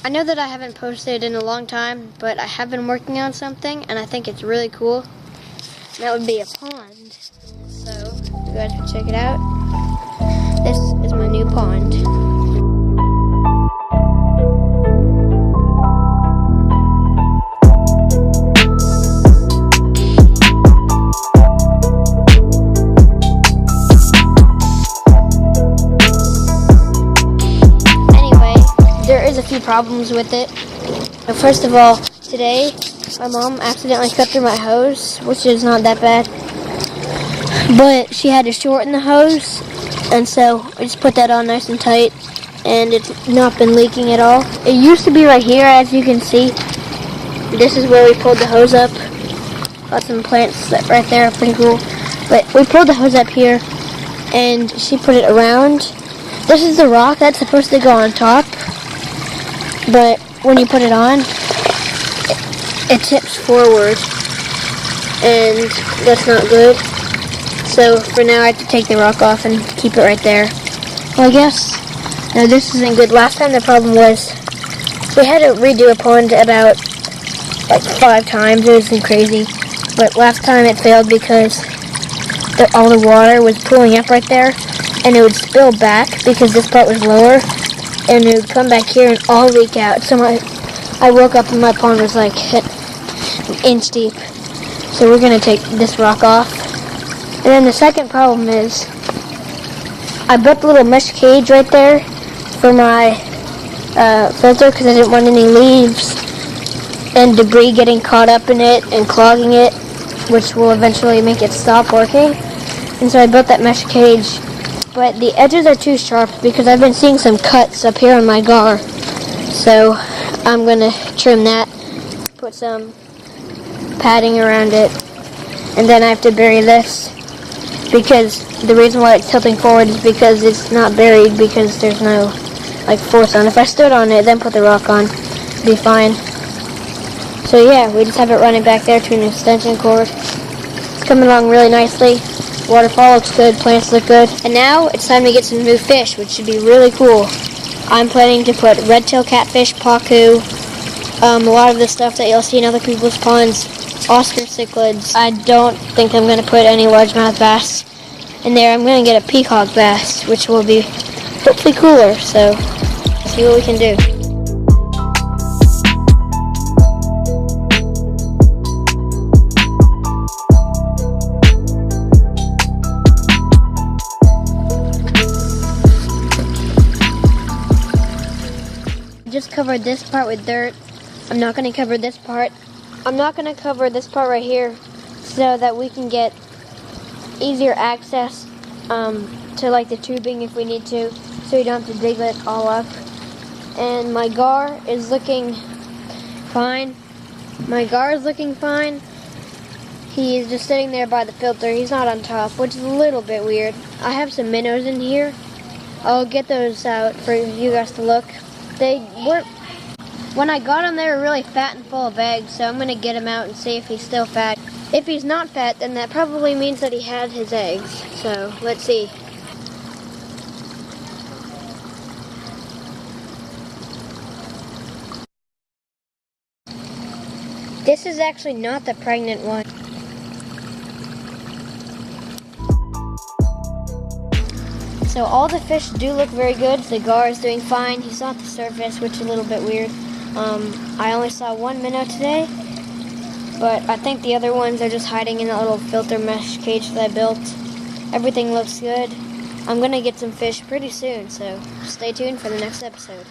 I know that I haven't posted in a long time, but I have been working on something, and I think it's really cool. And that would be a pond. So, you guys can check it out. This is my new pond. There's a few problems with it. First of all, today my mom accidentally cut through my hose, which is not that bad, but she had to shorten the hose, and so I just put that on nice and tight, and it's not been leaking at all. It used to be right here, as you can see. This is where we pulled the hose up. Got some plants right there, pretty cool. But we pulled the hose up here, and she put it around. This is the rock that's supposed to go on top. But when you put it on, it tips forward, and that's not good. So for now, I have to take the rock off and keep it right there. Well, I guess no, this isn't good. Last time the problem was we had to redo a pond about like 5 times. It wasn't crazy, but last time it failed because all the water was pooling up right there, and it would spill back because this part was lower. And it would come back here and all leak out. So I woke up and my pond was like an inch deep. So we're going to take this rock off. And then the second problem is I built a little mesh cage right there for my filter because I didn't want any leaves and debris getting caught up in it and clogging it, which will eventually make it stop working. And so I built that mesh cage. But the edges are too sharp because I've been seeing some cuts up here on my gar. So I'm going to trim that, put some padding around it, and then I have to bury this because the reason why it's tilting forward is because it's not buried because there's no force on. If I stood on it, then put the rock on, it'd be fine. So yeah, we just have it running back there to an extension cord. It's coming along really nicely. Waterfall looks good, plants look good. And now it's time to get some new fish, which should be really cool. I'm planning to put red-tail catfish, pacu, a lot of the stuff that you'll see in other people's ponds, Oscar cichlids. I don't think I'm going to put any largemouth bass in there. I'm going to get a peacock bass, which will be hopefully cooler, so let's see what we can do. Just covered this part with dirt. I'm not going to cover this part. I'm not going to cover this part right here so that we can get easier access to the tubing if we need to, so you don't have to dig it all up. And my gar is looking fine. He is just sitting there by the filter. He's not on top, which is a little bit weird. I have some minnows in here. I'll get those out for you guys to look. When I got him, they were really fat and full of eggs, so I'm going to get him out and see if he's still fat. If he's not fat, then that probably means that he had his eggs. So, let's see. This is actually not the pregnant one. So all the fish do look very good. The gar is doing fine. He's on the surface, which is a little bit weird. I only saw one minnow today, but I think the other ones are just hiding in that little filter mesh cage that I built. Everything looks good. I'm going to get some fish pretty soon, so stay tuned for the next episode.